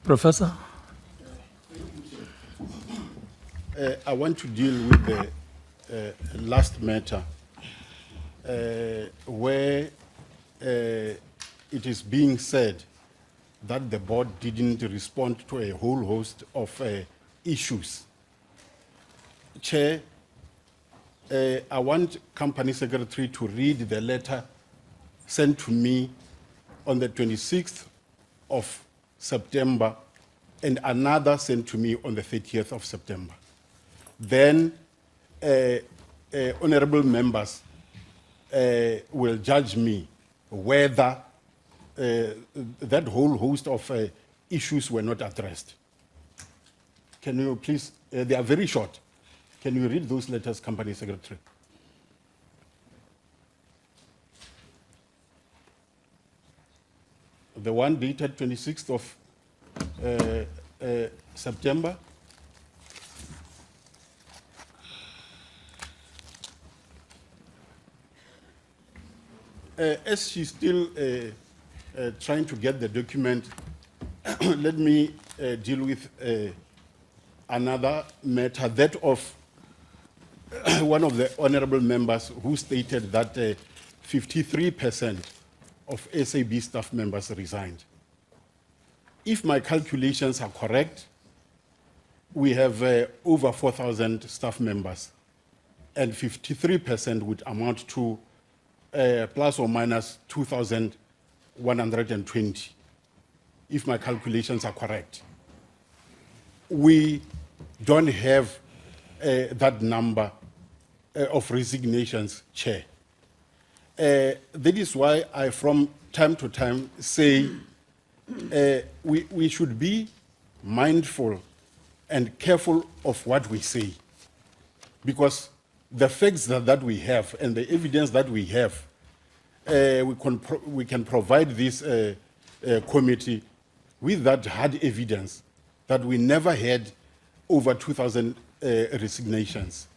Professor? I want to deal with the last matter where it is being said that the board didn't respond to a whole host of issues. Chair, I want Company Secretary to read the letter sent to me on the 26th of September and another sent to me on the 30th of September. Then honorable members will judge me whether that whole host of issues were not addressed. Can you please, they are very short. Can you read those letters, Company Secretary? The one dated 26th of September. As she's still trying to get the document, let me deal with another matter, that of one of the honorable members who stated that 53% of SAB staff members resigned. If my calculations are correct, we have over 4,000 staff members, and 53% would amount to plus or minus 2,120, if my calculations are correct. We don't have that number of resignations, Chair. That is why I, from time to time, say we should be mindful and careful of what we say, because the facts that we have and the evidence that we have, we can provide this committee with that hard evidence that we never had over 2,000 resignations.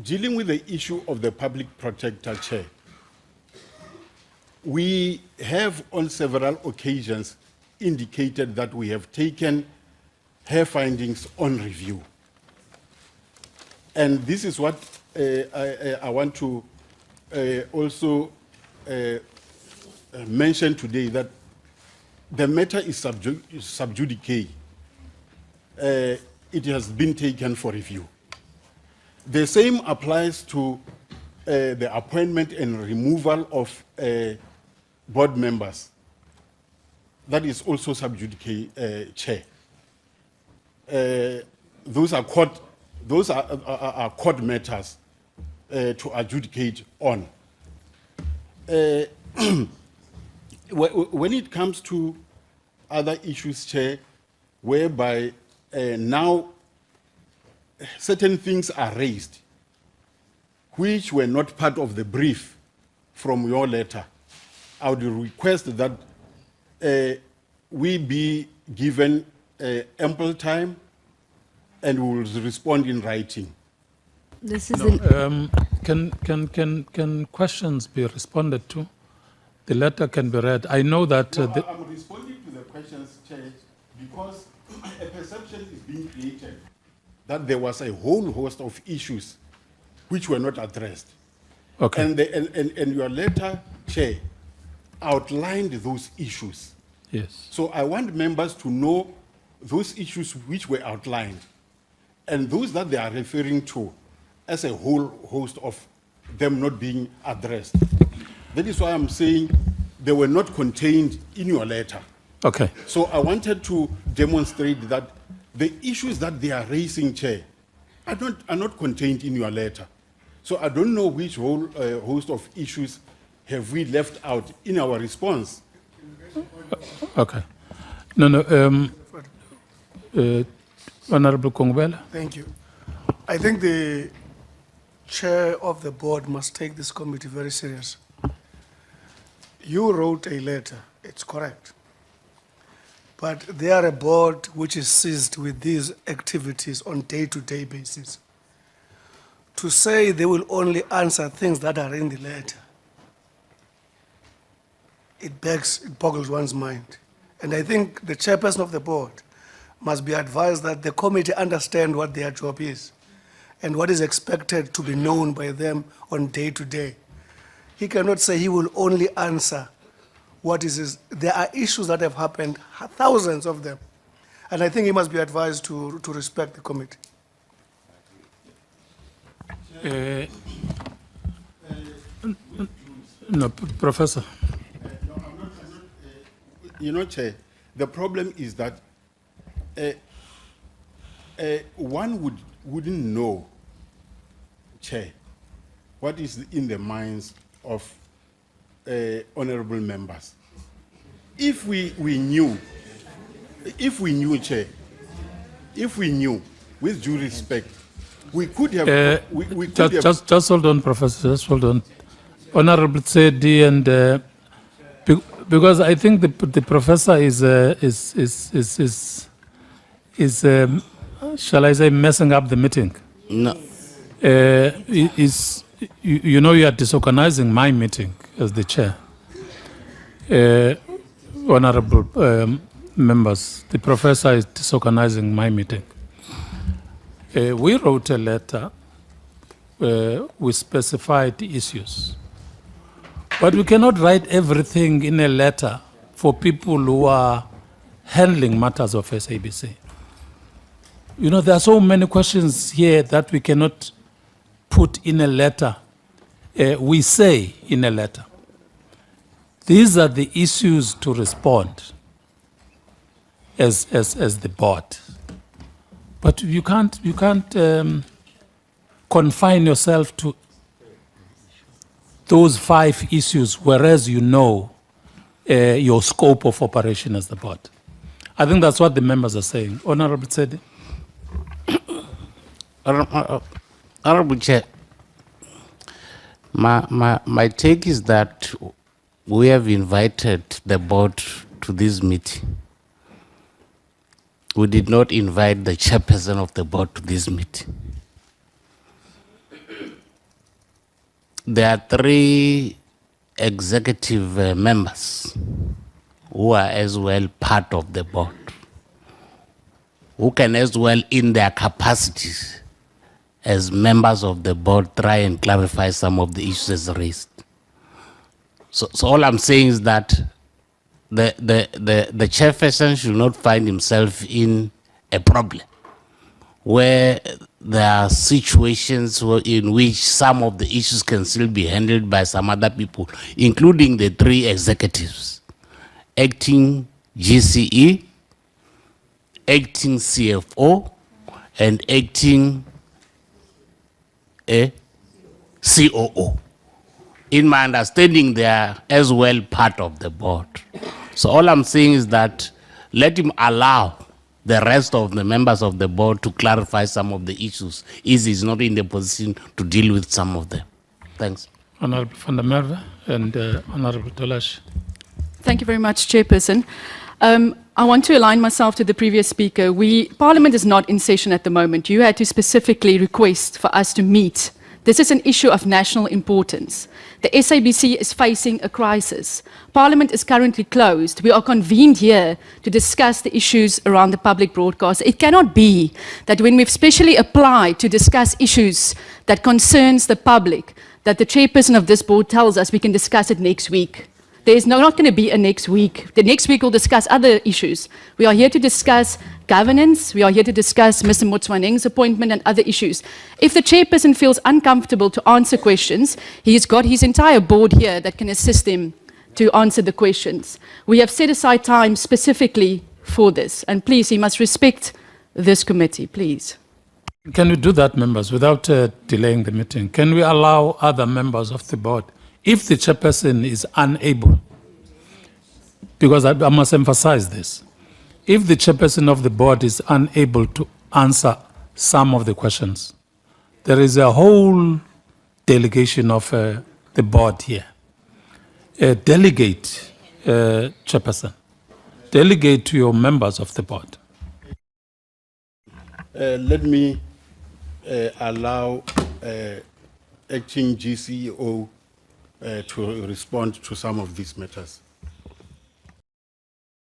Dealing with the issue of the public protector, Chair, we have on several occasions indicated that we have taken her findings on review. And this is what I want to also mention today, that the matter is sub judice. It has been taken for review. The same applies to the appointment and removal of board members. That is also sub judice, Chair. Those are court matters to adjudicate on. When it comes to other issues, Chair, whereby now certain things are raised which were not part of the brief from your letter, I would request that we be given ample time and we will respond in writing. This is Can questions be responded to? The letter can be read. I know that... I'm responding to the questions, Chair, because a perception is being created that there was a whole host of issues which were not addressed. Okay. And your letter, Chair, outlined those issues. Yes. So I want members to know those issues which were outlined and those that they are referring to as a whole host of them not being addressed. That is why I'm saying they were not contained in your letter. Okay. So I wanted to demonstrate that the issues that they are raising, Chair, are not contained in your letter. So I don't know which whole host of issues have we left out in our response. Okay. Honorable Kongwela. Thank you. I think the chair of the board must take this committee very serious. You wrote a letter, it's correct. But they are a board which is seized with these activities on day-to-day basis. To say they will only answer things that are in the letter it boggles one's mind. And I think the chairperson of the board must be advised that the committee understand what their job is and what is expected to be known by them on day to day. He cannot say he will only answer what is. There are issues that have happened, thousands of them. And I think he must be advised to respect the committee. No, Professor. You know, Chair, the problem is that one wouldn't know, Chair, what is in the minds of honorable members. If we knew, Chair, if we knew, with due respect, we could have. Just hold on, Professor. Just hold on. Honorable Tsedi, and because I think the professor is shall I say, messing up the meeting. No. You know, you are disorganizing my meeting as the chair. Honorable members, the professor is disorganizing my meeting. We wrote a letter with specified issues, but we cannot write everything in a letter for people who are handling matters of SABC. You know, there are so many questions here that we cannot put in a letter. We say in a letter. These are the issues to respond as the board. But you can't confine yourself to those 5 issues, whereas you know your scope of operation as the board. I think that's what the members are saying. Honorable Tsedi. Honorable Chair, my take is that we have invited the board to this meeting. We did not invite the chairperson of the board to this meeting. There are 3 executive members who are as well part of the board, who can as well, in their capacities as members of the board, try and clarify some of the issues raised. So all I'm saying is that the chairperson should not find himself in a problem where there are situations in which some of the issues can still be handled by some other people, including the 3 executives, acting GCE, acting CFO, and acting COO. In my understanding, they are as well part of the board. So all I'm saying is that let him allow the rest of the members of the board to clarify some of the issues, if he's not in the position to deal with some of them. Thanks. Honorable van der Merwe and Honorable Tolash. Thank you very much, Chairperson. I want to align myself to the previous speaker. Parliament is not in session at the moment. You had to specifically request for us to meet. This is an issue of national importance. The SABC is facing a crisis. Parliament is currently closed. We are convened here to discuss the issues around the public broadcast. It cannot be that when we've specially applied to discuss issues that concerns the public, that the chairperson of this board tells us we can discuss it next week. There's not going to be a next week. The next week we'll discuss other issues. We are here to discuss governance. We are here to discuss Mr. Motsoeneng's appointment and other issues. If the chairperson feels uncomfortable to answer questions, he's got his entire board here that can assist him to answer the questions. We have set aside time specifically for this. And please, he must respect this committee, please. Can we do that, members, without delaying the meeting? Can we allow other members of the board, if the chairperson is unable, because I must emphasize this, if the chairperson of the board is unable to answer some of the questions, there is a whole delegation of the board here. Delegate, chairperson. Delegate to your members of the board. Let me allow acting GCEO to respond to some of these matters.